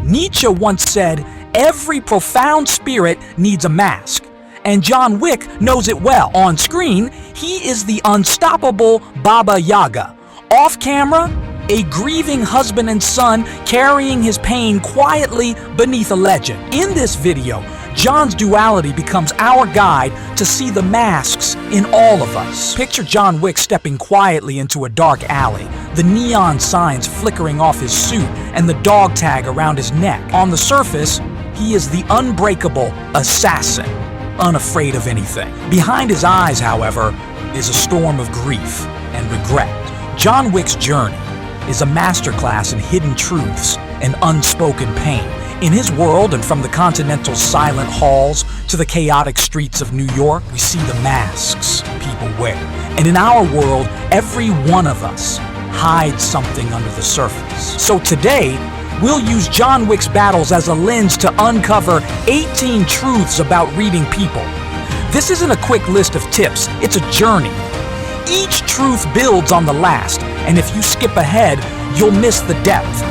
Nietzsche once said, "Every profound spirit needs a mask." And John Wick knows it well. On screen, he is the unstoppable Baba Yaga. Off camera, a grieving husband and son carrying his pain quietly beneath a legend. In this video, John's duality becomes our guide to see the masks in all of us. Picture John Wick stepping quietly into a dark alley, the neon signs flickering off his suit and the dog tag around his neck. On the surface, he is the unbreakable assassin, unafraid of anything. Behind his eyes, however, is a storm of grief and regret. John Wick's journey is a masterclass in hidden truths and unspoken pain. In his world, and from the Continental's silent halls to the chaotic streets of New York, we see the masks people wear. And in our world, every one of us hides something under the surface. So today, we'll use John Wick's battles as a lens to uncover 18 truths about reading people. This isn't a quick list of tips, it's a journey. Each truth builds on the last, and if you skip ahead, you'll miss the depth.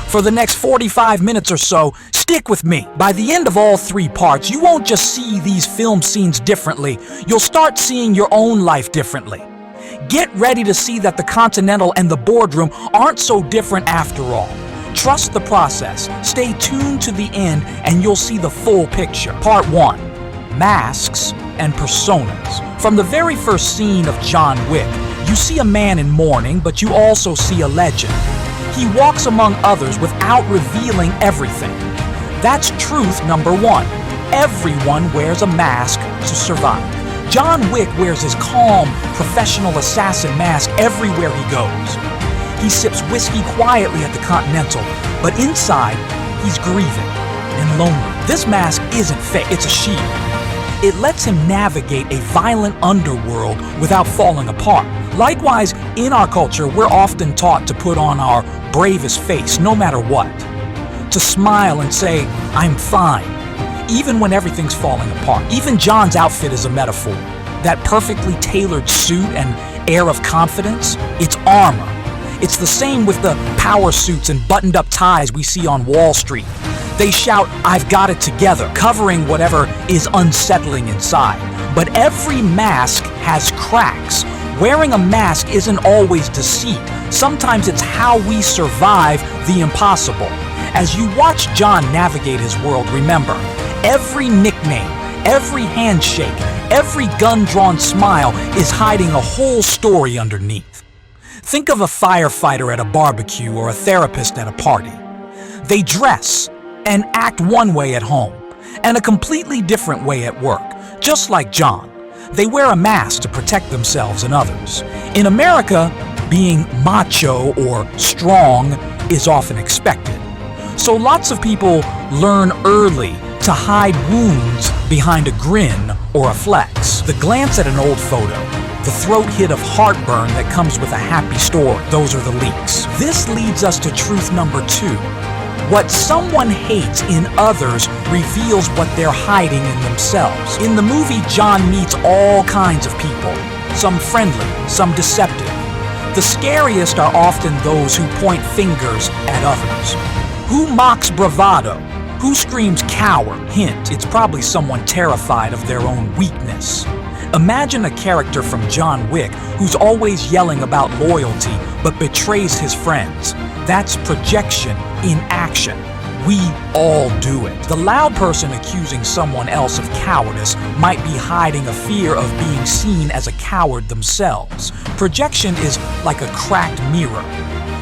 For the next 45 minutes or so, stick with me. By the end of all 3 parts, you won't just see these film scenes differently, you'll start seeing your own life differently. Get ready to see that the Continental and the boardroom aren't so different after all. Trust the process, stay tuned to the end, and you'll see the full picture. Part 1. Masks and Personas. From the very first scene of John Wick, you see a man in mourning, but you also see a legend. He walks among others without revealing everything. That's truth number 1. Everyone wears a mask to survive. John Wick wears his calm, professional assassin mask everywhere he goes. He sips whiskey quietly at the Continental, but inside, he's grieving and lonely. This mask isn't fake, it's a shield. It lets him navigate a violent underworld without falling apart. Likewise, in our culture, we're often taught to put on our bravest face, no matter what. To smile and say, "I'm fine," even when everything's falling apart. Even John's outfit is a metaphor. That perfectly tailored suit and air of confidence, it's armor. It's the same with the power suits and buttoned-up ties we see on Wall Street. They shout, "I've got it together," covering whatever is unsettling inside. But every mask has cracks. Wearing a mask isn't always deceit. Sometimes it's how we survive the impossible. As you watch John navigate his world, remember, every nickname, every handshake, every gun-drawn smile is hiding a whole story underneath. Think of a firefighter at a barbecue or a therapist at a party. They dress and act one way at home, and a completely different way at work. Just like John, they wear a mask to protect themselves and others. In America, being macho or strong is often expected. So lots of people learn early to hide wounds behind a grin or a flex. The glance at an old photo, the throat hit of heartburn that comes with a happy story, those are the leaks. This leads us to truth number 2. What someone hates in others reveals what they're hiding in themselves. In the movie, John meets all kinds of people, some friendly, some deceptive. The scariest are often those who point fingers at others. Who mocks bravado? Who screams coward? Hint, it's probably someone terrified of their own weakness. Imagine a character from John Wick who's always yelling about loyalty but betrays his friends. That's projection in action. We all do it. The loud person accusing someone else of cowardice might be hiding a fear of being seen as a coward themselves. Projection is like a cracked mirror.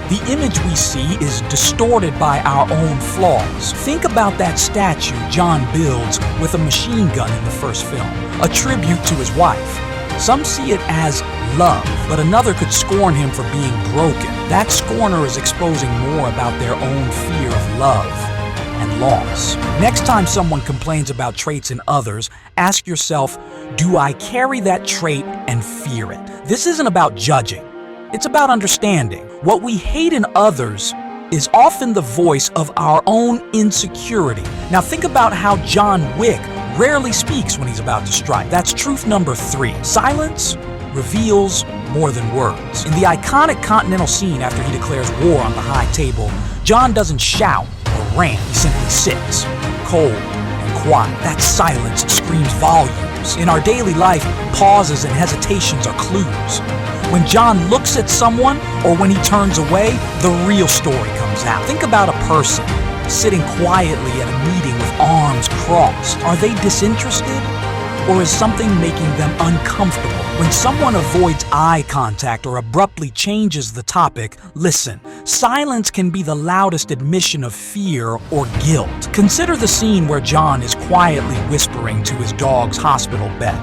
The image we see is distorted by our own flaws. Think about that statue John builds with a machine gun in the first film, a tribute to his wife. Some see it as love, but another could scorn him for being broken. That scorner is exposing more about their own fear of love and loss. Next time someone complains about traits in others, ask yourself, do I carry that trait and fear it? This isn't about judging. It's about understanding. What we hate in others is often the voice of our own insecurity. Now think about how John Wick rarely speaks when he's about to strike. That's truth number 3. Silence reveals more than words. In the iconic Continental scene after he declares war on the high table, John doesn't shout or rant. He simply sits, cold and quiet. That silence screams volumes. In our daily life, pauses and hesitations are clues. When John looks at someone or when he turns away, the real story comes out. Think about a person sitting quietly at a meeting with arms crossed. Are they disinterested? Or is something making them uncomfortable? When someone avoids eye contact or abruptly changes the topic, listen. Silence can be the loudest admission of fear or guilt. Consider the scene where John is quietly whispering to his dog's hospital bed.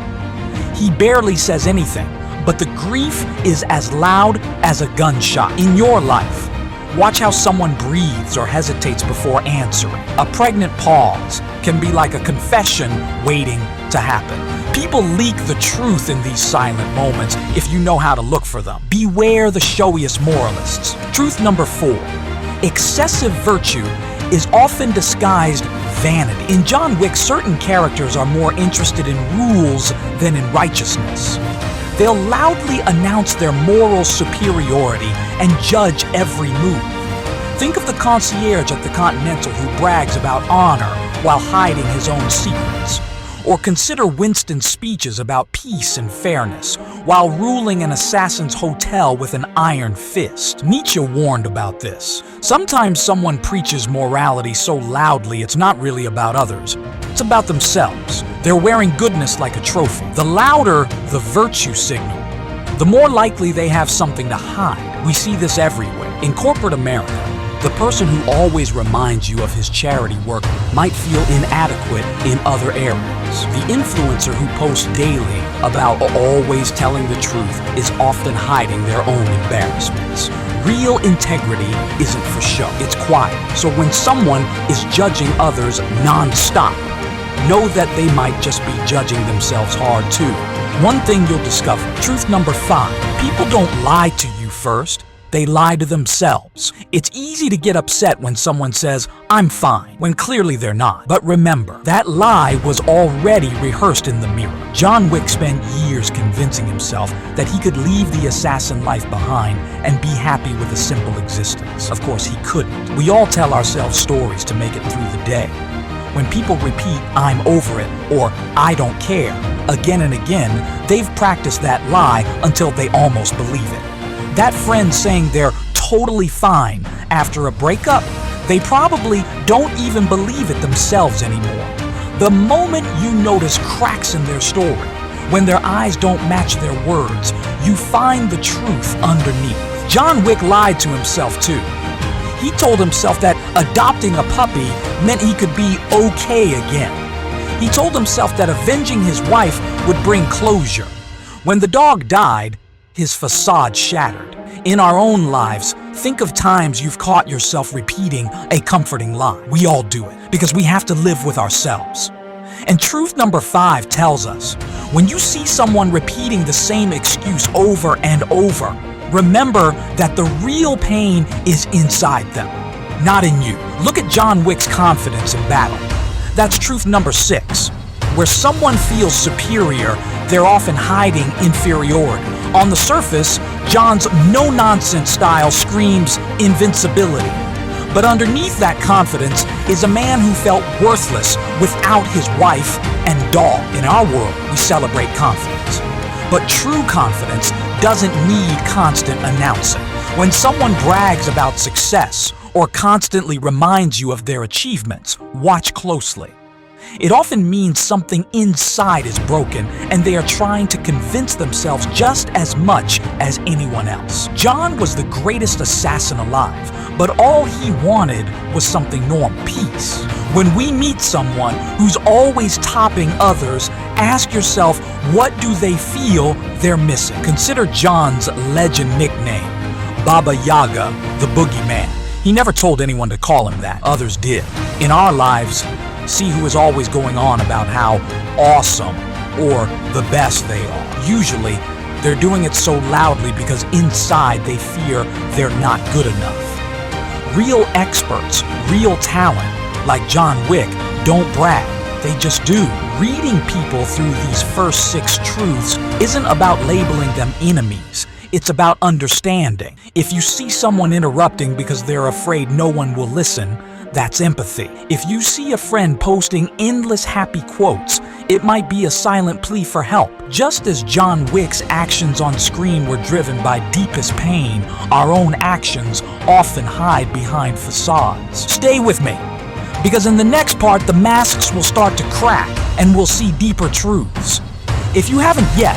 He barely says anything, but the grief is as loud as a gunshot. In your life, watch how someone breathes or hesitates before answering. A pregnant pause can be like a confession waiting to happen. People leak the truth in these silent moments if you know how to look for them. Beware the showiest moralists. Truth number 4. Excessive virtue is often disguised vanity. In John Wick, certain characters are more interested in rules than in righteousness. They'll loudly announce their moral superiority and judge every move. Think of the concierge at the Continental who brags about honor while hiding his own secrets. Or consider Winston's speeches about peace and fairness while ruling an assassin's hotel with an iron fist. Nietzsche warned about this. Sometimes someone preaches morality so loudly it's not really about others. It's about themselves. They're wearing goodness like a trophy. The louder the virtue signal, the more likely they have something to hide. We see this everywhere. In corporate America, the person who always reminds you of his charity work might feel inadequate in other areas. The influencer who posts daily about always telling the truth is often hiding their own embarrassments. Real integrity isn't for show, it's quiet. So when someone is judging others non-stop, know that they might just be judging themselves hard too. One thing you'll discover, truth number 5, people don't lie to you first. They lie to themselves. It's easy to get upset when someone says, "I'm fine," when clearly they're not. But remember, that lie was already rehearsed in the mirror. John Wick spent years convincing himself that he could leave the assassin life behind and be happy with a simple existence. Of course, he couldn't. We all tell ourselves stories to make it through the day. When people repeat, "I'm over it," or "I don't care," again and again, they've practiced that lie until they almost believe it. That friend saying they're totally fine after a breakup, they probably don't even believe it themselves anymore. The moment you notice cracks in their story, when their eyes don't match their words, you find the truth underneath. John Wick lied to himself too. He told himself that adopting a puppy meant he could be okay again. He told himself that avenging his wife would bring closure. When the dog died, his facade shattered. In our own lives, think of times you've caught yourself repeating a comforting lie. We all do it because we have to live with ourselves. And truth number 5 tells us, when you see someone repeating the same excuse over and over, remember that the real pain is inside them, not in you. Look at John Wick's confidence in battle. That's truth number 6. Where someone feels superior, they're often hiding inferiority. On the surface, John's no-nonsense style screams invincibility. But underneath that confidence is a man who felt worthless without his wife and dog. In our world, we celebrate confidence. But true confidence doesn't need constant announcing. When someone brags about success or constantly reminds you of their achievements, watch closely. It often means something inside is broken and they are trying to convince themselves just as much as anyone else. John was the greatest assassin alive, but all he wanted was something normal, peace. When we meet someone who's always topping others, ask yourself, what do they feel they're missing? Consider John's legend nickname, Baba Yaga, the boogeyman. He never told anyone to call him that, others did. In our lives, see who is always going on about how awesome or the best they are. Usually, they're doing it so loudly because inside they fear they're not good enough. Real experts, real talent, like John Wick, don't brag, they just do. Reading people through these first 6 truths isn't about labeling them enemies. It's about understanding. If you see someone interrupting because they're afraid no one will listen, That's empathy. If you see a friend posting endless happy quotes, it might be a silent plea for help. Just as John Wick's actions on screen were driven by deepest pain, our own actions often hide behind facades. Stay with me, because in the next part, the masks will start to crack and we'll see deeper truths. If you haven't yet,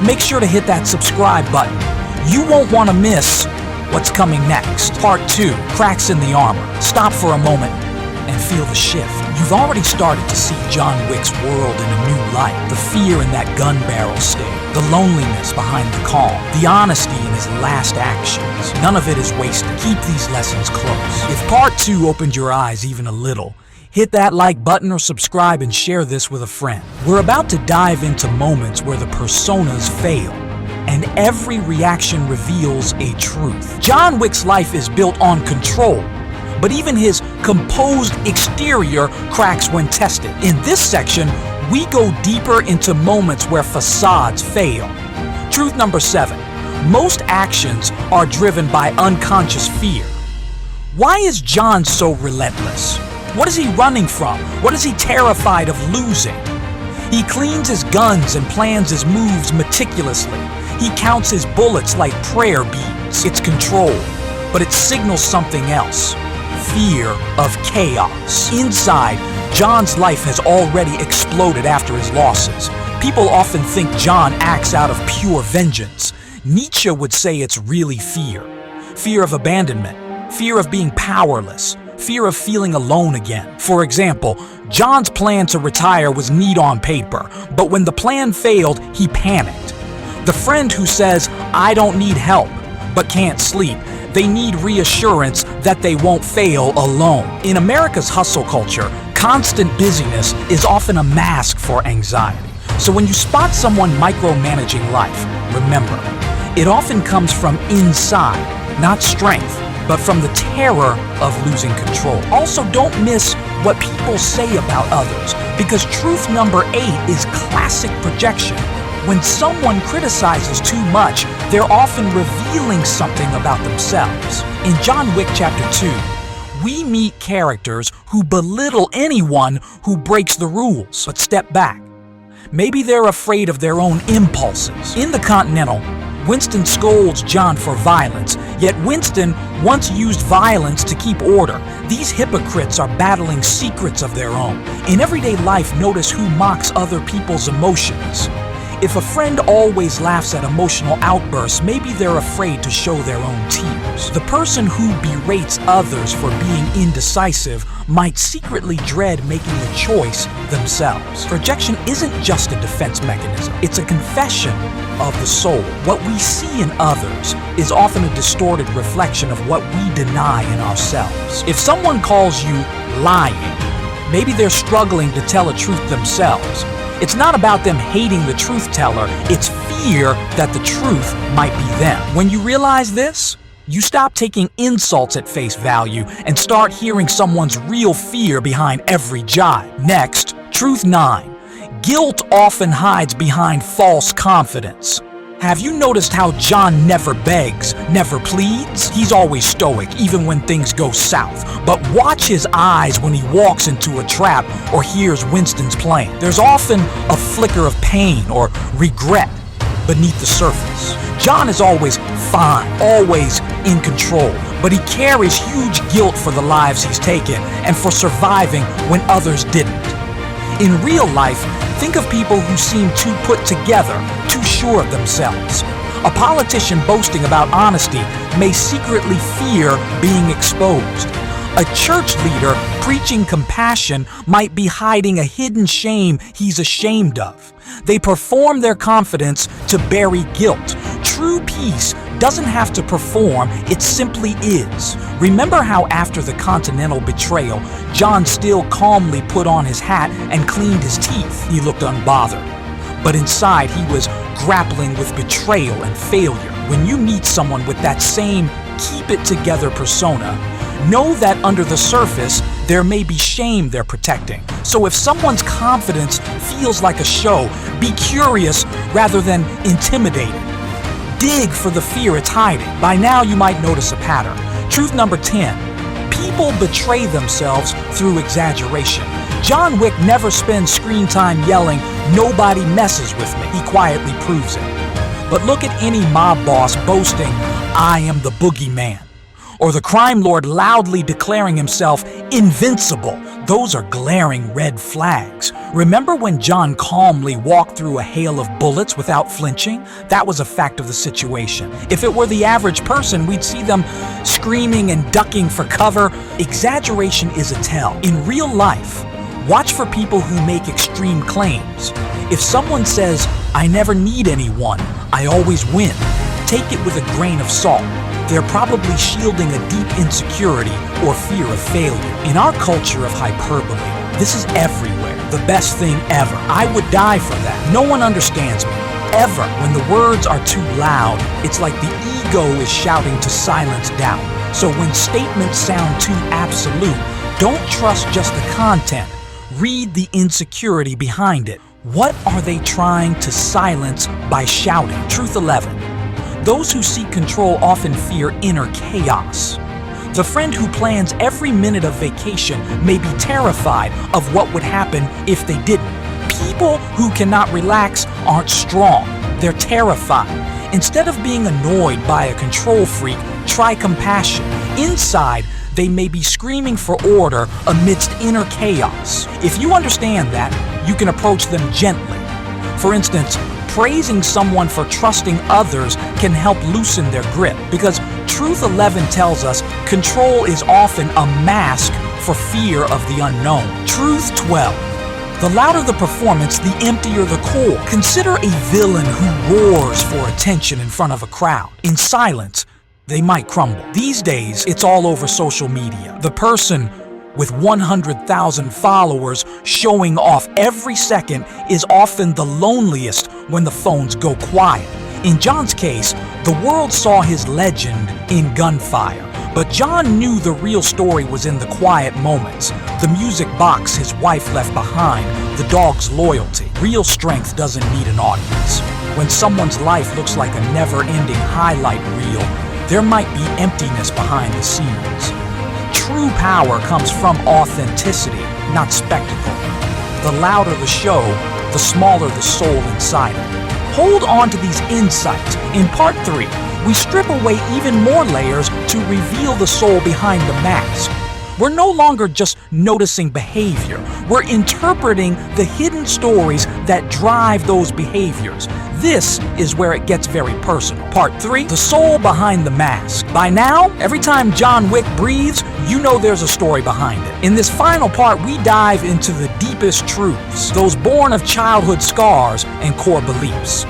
make sure to hit that subscribe button. You won't want to miss what's coming next. Part 2, Cracks in the Armor. Stop for a moment and feel the shift. You've already started to see John Wick's world in a new light. The fear in that gun barrel stare, the loneliness behind the calm, the honesty in his last actions. None of it is wasted. Keep these lessons close. If Part 2 opened your eyes even a little, hit that like button or subscribe and share this with a friend. We're about to dive into moments where the personas fail, and every reaction reveals a truth. John Wick's life is built on control, but even his composed exterior cracks when tested. In this section, we go deeper into moments where facades fail. Truth number 7. Most actions are driven by unconscious fear. Why is John so relentless? What is he running from? What is he terrified of losing? He cleans his guns and plans his moves meticulously. He counts his bullets like prayer beads. It's control, but it signals something else. Fear of chaos. Inside, John's life has already exploded after his losses. People often think John acts out of pure vengeance. Nietzsche would say it's really fear. Fear of abandonment, fear of being powerless, fear of feeling alone again. For example, John's plan to retire was neat on paper, but when the plan failed, he panicked. The friend who says, "I don't need help," but can't sleep, they need reassurance that they won't fail alone. In America's hustle culture, constant busyness is often a mask for anxiety. So when you spot someone micromanaging life, remember, it often comes from inside, not strength, but from the terror of losing control. Also, don't miss what people say about others, because truth number 8 is classic projection. When someone criticizes too much, they're often revealing something about themselves. In John Wick Chapter 2, we meet characters who belittle anyone who breaks the rules. But step back. Maybe they're afraid of their own impulses. In the Continental, Winston scolds John for violence, yet Winston once used violence to keep order. These hypocrites are battling secrets of their own. In everyday life, notice who mocks other people's emotions. If a friend always laughs at emotional outbursts, maybe they're afraid to show their own tears. The person who berates others for being indecisive might secretly dread making a choice themselves. Projection isn't just a defense mechanism, it's a confession of the soul. What we see in others is often a distorted reflection of what we deny in ourselves. If someone calls you lying, maybe they're struggling to tell a truth themselves. It's not about them hating the truth teller, it's fear that the truth might be them. When you realize this, you stop taking insults at face value and start hearing someone's real fear behind every jibe. Next, truth 9. Guilt often hides behind false confidence. Have you noticed how John never begs, never pleads? He's always stoic, even when things go south. But watch his eyes when he walks into a trap or hears Winston's plan. There's often a flicker of pain or regret beneath the surface. John is always fine, always in control, but he carries huge guilt for the lives he's taken and for surviving when others didn't. In real life, think of people who seem too put together, too sure of themselves. A politician boasting about honesty may secretly fear being exposed. A church leader preaching compassion might be hiding a hidden shame he's ashamed of. They perform their confidence to bury guilt. True peace doesn't have to perform, it simply is. Remember how after the Continental betrayal, John still calmly put on his hat and cleaned his teeth. He looked unbothered. But inside, he was grappling with betrayal and failure. When you meet someone with that same keep-it-together persona, know that under the surface, there may be shame they're protecting. So if someone's confidence feels like a show, be curious rather than intimidated. Dig for the fear it's hiding. By now, you might notice a pattern. Truth number 10. People People betray themselves through exaggeration. John Wick never spends screen time yelling, "Nobody messes with me." He quietly proves it. But look at any mob boss boasting, "I am the boogeyman," or the crime lord loudly declaring himself invincible. Those are glaring red flags. Remember when John calmly walked through a hail of bullets without flinching? That was a fact of the situation. If it were the average person, we'd see them screaming and ducking for cover. Exaggeration is a tell. In real life, watch for people who make extreme claims. If someone says, "I never need anyone, I always win," take it with a grain of salt. They're probably shielding a deep insecurity or fear of failure. In our culture of hyperbole, this is everywhere. The best thing ever. I would die for that. No one understands me. Ever. When the words are too loud, it's like the ego is shouting to silence doubt. So when statements sound too absolute, don't trust just the content. Read the insecurity behind it. What are they trying to silence by shouting? Truth 11. Those who seek control often fear inner chaos. The friend who plans every minute of vacation may be terrified of what would happen if they didn't. People who cannot relax aren't strong. They're terrified. Instead of being annoyed by a control freak, try compassion. Inside, they may be screaming for order amidst inner chaos. If you understand that, you can approach them gently. For instance, praising someone for trusting others can help loosen their grip, because Truth 11 tells us control is often a mask for fear of the unknown. Truth 12. The louder the performance, the emptier the core. Consider a villain who roars for attention in front of a crowd. In silence, they might crumble. These days, it's all over social media. The person with 100,000 followers showing off every second is often the loneliest when the phones go quiet. In John's case, the world saw his legend in gunfire. But John knew the real story was in the quiet moments. The music box his wife left behind, the dog's loyalty. Real strength doesn't need an audience. When someone's life looks like a never-ending highlight reel, there might be emptiness behind the scenes. True power comes from authenticity, not spectacle. The louder the show, the smaller the soul inside it. Hold on to these insights. In part 3, we strip away even more layers to reveal the soul behind the mask. We're no longer just noticing behavior. We're interpreting the hidden stories that drive those behaviors. This is where it gets very personal. Part 3, the soul behind the mask. By now, every time John Wick breathes, you know there's a story behind it. In this final part, we dive into the deepest truths, those born of childhood scars and core beliefs.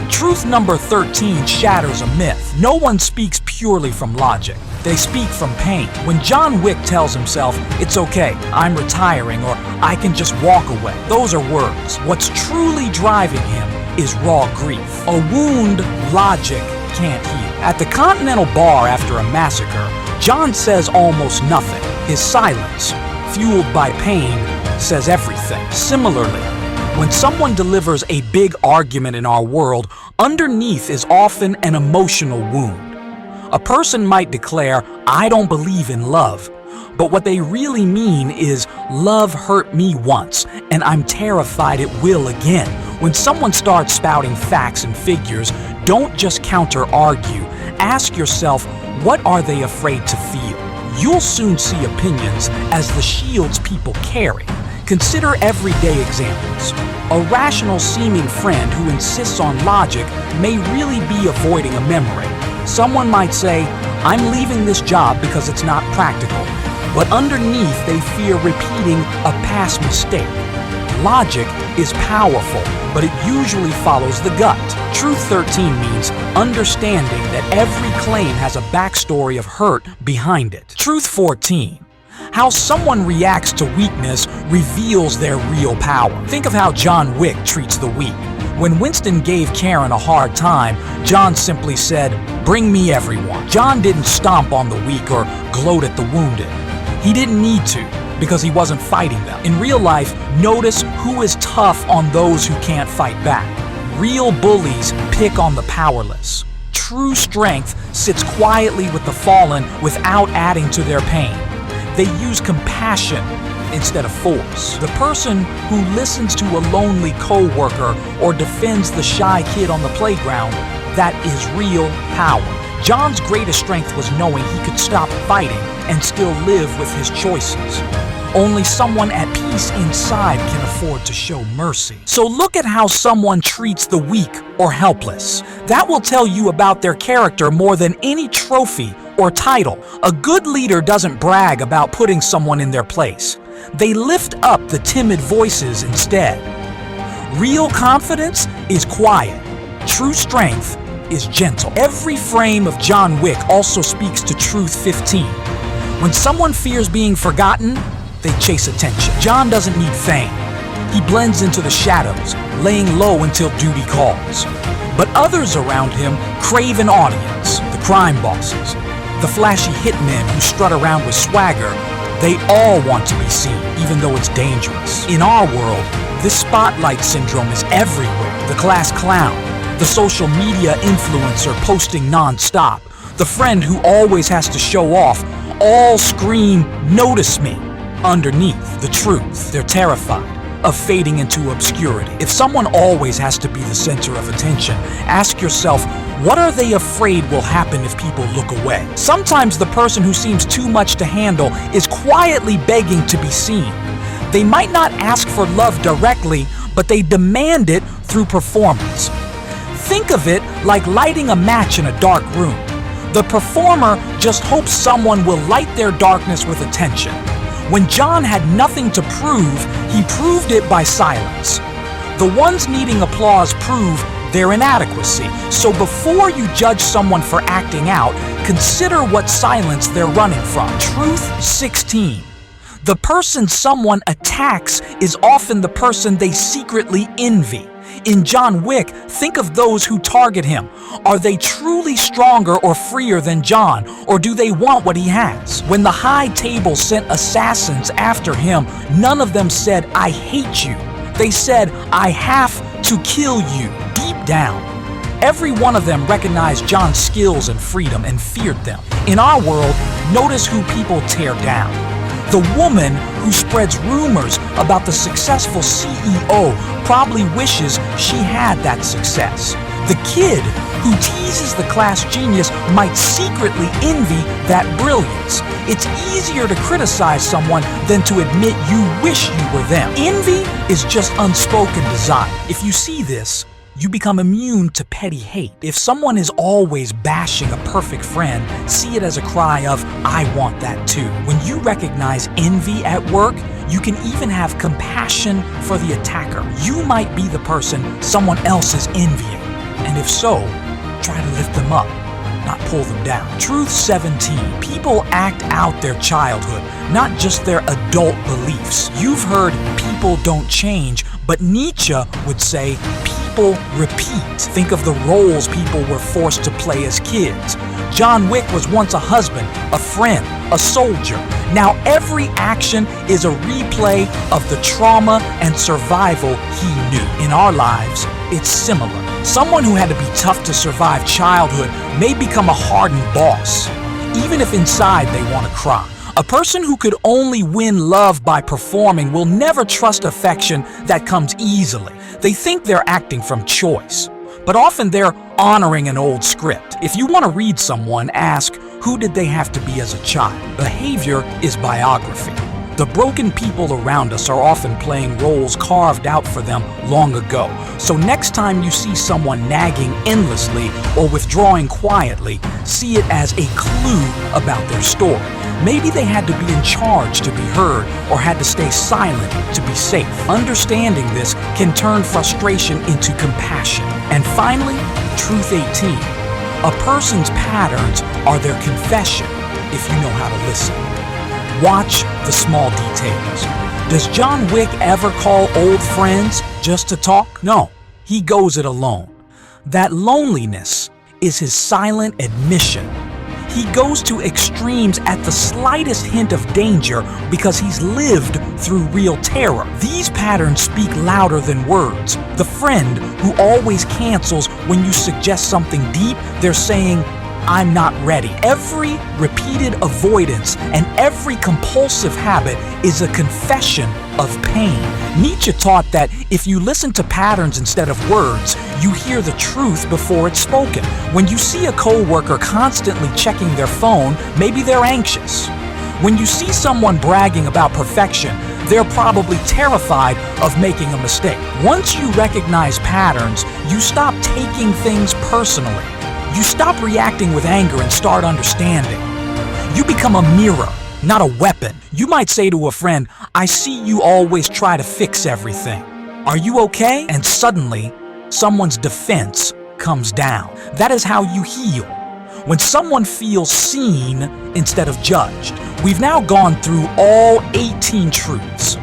Truth number 13 shatters a myth. No one speaks purely from logic. They speak from pain. When John Wick tells himself, "It's okay, I'm retiring," or "I can just walk away," those are words. What's truly driving him is raw grief. A wound logic can't heal. At the Continental Bar after a massacre, John says almost nothing. His silence, fueled by pain, says everything. Similarly, when someone delivers a big argument in our world, underneath is often an emotional wound. A person might declare, "I don't believe in love," but what they really mean is, "Love hurt me once, and I'm terrified it will again." When someone starts spouting facts and figures, don't just counter-argue. Ask yourself, what are they afraid to feel? You'll soon see opinions as the shields people carry. Consider everyday examples. A rational-seeming friend who insists on logic may really be avoiding a memory. Someone might say, "I'm leaving this job because it's not practical," but underneath they fear repeating a past mistake. Logic is powerful, but it usually follows the gut. Truth 13 means understanding that every claim has a backstory of hurt behind it. Truth 14. How someone reacts to weakness reveals their real power. Think of how John Wick treats the weak. When Winston gave Karen a hard time, John simply said, "Bring me everyone." John didn't stomp on the weak or gloat at the wounded. He didn't need to, because he wasn't fighting them. In real life, notice who is tough on those who can't fight back. Real bullies pick on the powerless. True strength sits quietly with the fallen without adding to their pain. They use compassion instead of force. The person who listens to a lonely coworker or defends the shy kid on the playground, that is real power. John's greatest strength was knowing he could stop fighting and still live with his choices. Only someone at peace inside can afford to show mercy. So look at how someone treats the weak or helpless. That will tell you about their character more than any trophy or title. A good leader doesn't brag about putting someone in their place. They lift up the timid voices instead. Real confidence is quiet. True strength is gentle. Every frame of John Wick also speaks to Truth 15. When someone fears being forgotten, they chase attention. John doesn't need fame. He blends into the shadows, laying low until duty calls. But others around him crave an audience. The crime bosses, the flashy hitmen who strut around with swagger, they all want to be seen, even though it's dangerous. In our world, this spotlight syndrome is everywhere. The class clown, the social media influencer posting non-stop, the friend who always has to show off, all scream, "Notice me." Underneath the truth, they're terrified of fading into obscurity. If someone always has to be the center of attention, ask yourself, what are they afraid will happen if people look away? Sometimes the person who seems too much to handle is quietly begging to be seen. They might not ask for love directly, but they demand it through performance. Think of it like lighting a match in a dark room. The performer just hopes someone will light their darkness with attention. When John had nothing to prove, he proved it by silence. The ones needing applause prove their inadequacy. So before you judge someone for acting out, consider what silence they're running from. Truth 16. The person someone attacks is often the person they secretly envy. In John Wick, think of those who target him. Are they truly stronger or freer than John, or do they want what he has? When the high table sent assassins after him, none of them said, "I hate you." They said, "I have to kill you." Deep down, every one of them recognized John's skills and freedom and feared them. In our world, notice who people tear down. The woman who spreads rumors about the successful CEO probably wishes she had that success. The kid who teases the class genius might secretly envy that brilliance. It's easier to criticize someone than to admit you wish you were them. Envy is just unspoken desire. If you see this, you become immune to petty hate. If someone is always bashing a perfect friend, see it as a cry of, "I want that too." When you recognize envy at work, you can even have compassion for the attacker. You might be the person someone else is envying. And if so, try to lift them up, not pull them down. Truth 17. People act out their childhood, not just their adult beliefs. You've heard people don't change, but Nietzsche would say people repeat. Think of the roles people were forced to play as kids. John Wick was once a husband, a friend, a soldier. Now every action is a replay of the trauma and survival he knew. In our lives, it's similar. Someone who had to be tough to survive childhood may become a hardened boss, even if inside they want to cry. A person who could only win love by performing will never trust affection that comes easily. They think they're acting from choice, but often they're honoring an old script. If you want to read someone, ask, who did they have to be as a child? Behavior is biography. The broken people around us are often playing roles carved out for them long ago. So next time you see someone nagging endlessly or withdrawing quietly, see it as a clue about their story. Maybe they had to be in charge to be heard or had to stay silent to be safe. Understanding this can turn frustration into compassion. And finally, Truth 18. A person's patterns are their confession if you know how to listen. Watch the small details. Does John Wick ever call old friends just to talk? No, he goes it alone. That loneliness is his silent admission. He goes to extremes at the slightest hint of danger because he's lived through real terror. These patterns speak louder than words. The friend who always cancels when you suggest something deep, they're saying, I'm not ready. Every repeated avoidance and every compulsive habit is a confession of pain. Nietzsche taught that if you listen to patterns instead of words, you hear the truth before it's spoken. When you see a coworker constantly checking their phone, maybe they're anxious. When you see someone bragging about perfection, they're probably terrified of making a mistake. Once you recognize patterns, you stop taking things personally. You stop reacting with anger and start understanding. You become a mirror, not a weapon. You might say to a friend, I see you always try to fix everything. Are you okay? And suddenly, someone's defense comes down. That is how you heal. When someone feels seen instead of judged. We've now gone through all 18 truths.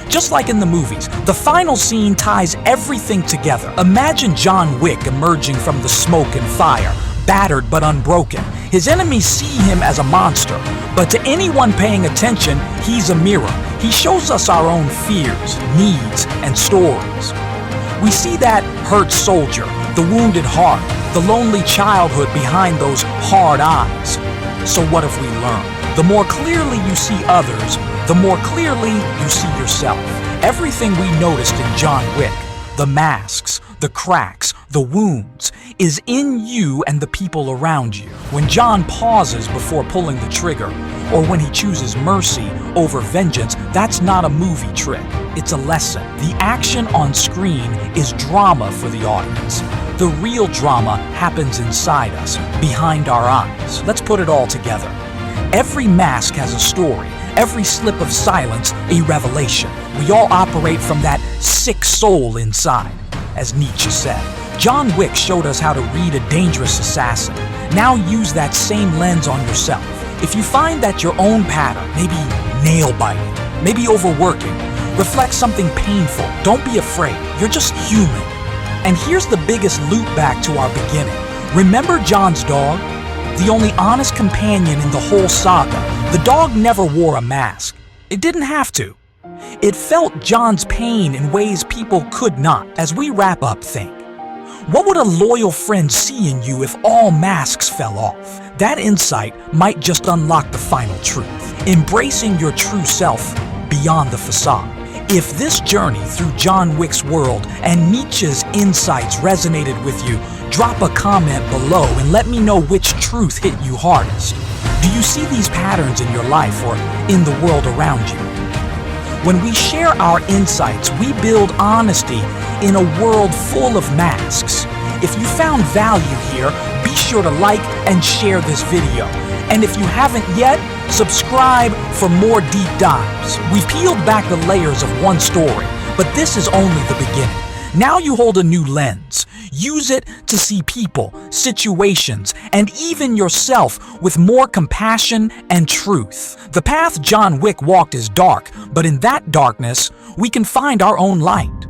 Just like in the movies, the final scene ties everything together. Imagine John Wick emerging from the smoke and fire, battered but unbroken. His enemies see him as a monster, but to anyone paying attention, he's a mirror. He shows us our own fears, needs, and stories. We see that hurt soldier, the wounded heart, the lonely childhood behind those hard eyes. So what have we learned? The more clearly you see others, the more clearly you see yourself. Everything we noticed in John Wick, the masks, the cracks, the wounds, is in you and the people around you. When John pauses before pulling the trigger, or when he chooses mercy over vengeance, that's not a movie trick. It's a lesson. The action on screen is drama for the audience. The real drama happens inside us, behind our eyes. Let's put it all together. Every mask has a story. Every slip of silence, a revelation. We all operate from that sick soul inside, as Nietzsche said. John Wick showed us how to read a dangerous assassin. Now use that same lens on yourself. If you find that your own pattern, maybe nail biting, maybe overworking, reflects something painful, don't be afraid. You're just human. And here's the biggest loop back to our beginning. Remember John's dog? The only honest companion in the whole saga. The dog never wore a mask. It didn't have to. It felt John's pain in ways people could not. As we wrap up, think, what would a loyal friend see in you if all masks fell off? That insight might just unlock the final truth, embracing your true self beyond the facade. If this journey through John Wick's world and Nietzsche's insights resonated with you, drop a comment below and let me know which truth hit you hardest. Do you see these patterns in your life or in the world around you? When we share our insights, we build honesty in a world full of masks. If you found value here, be sure to like and share this video. And if you haven't yet, subscribe for more deep dives. We've peeled back the layers of one story, but this is only the beginning. Now you hold a new lens. Use it to see people, situations, and even yourself with more compassion and truth. The path John Wick walked is dark, but in that darkness, we can find our own light.